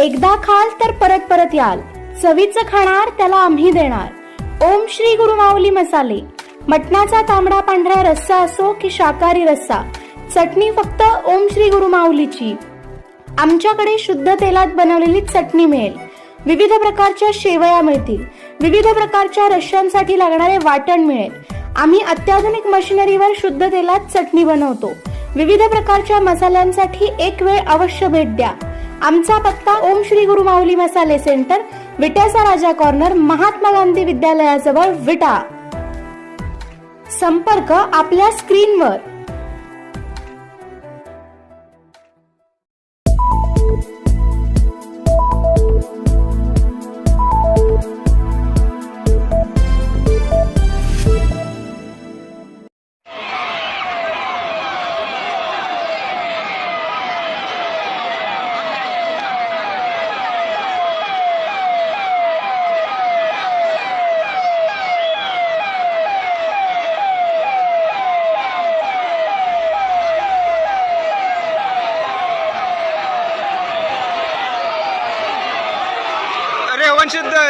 एकदा खाल तर परत परत याल, चवीचं खाणार त्याला आम्ही देणार। ओम श्री गुरु माऊली मसाले। मटणाचा तांबडा पांढरा रस्सा असो की शाकाहारी रस्सा, चटणी फक्त ओम श्री गुरु माऊलीची। आमच्याकडे शुद्ध तेलात बनवलेली चटणी मिळेल, विविध प्रकारच्या शेवया मिळतील, विविध प्रकारच्या रश्श्यांसाठी लागणारे वाटण मिळेल। आम्ही अत्याधुनिक मशिनरीवर शुद्ध तेलात चटणी बनवतो। विविध प्रकारच्या मसाल्यांसाठी एक वेळ अवश्य भेट द्या। आमचा पत्ता ओम श्री गुरु माऊली मसाले सेंटर, विट्याचा राजा कॉर्नर, महात्मा गांधी विद्यालयाजवळ, विटा। संपर्क आपल्या स्क्रीनवर।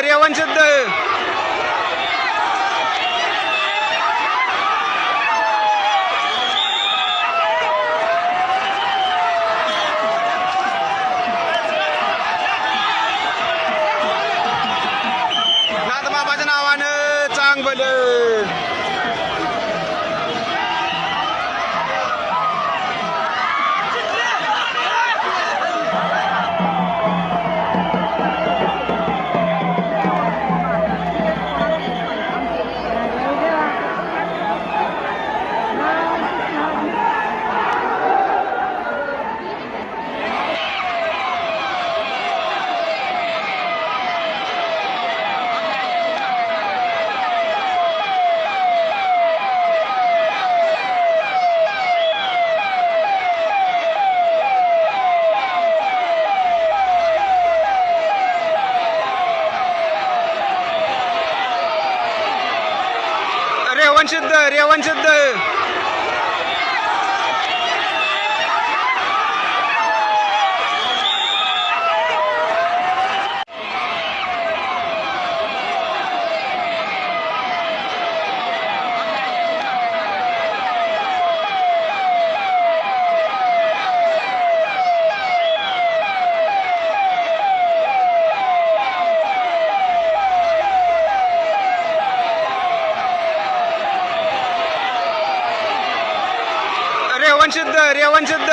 रेवण शुद्ध नाथ बाबाच्या नावानं चांग भल। रेवण शुद्ध रेवण शुद्ध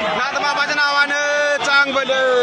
नाथ बाबाच्या नावानं चांग भल।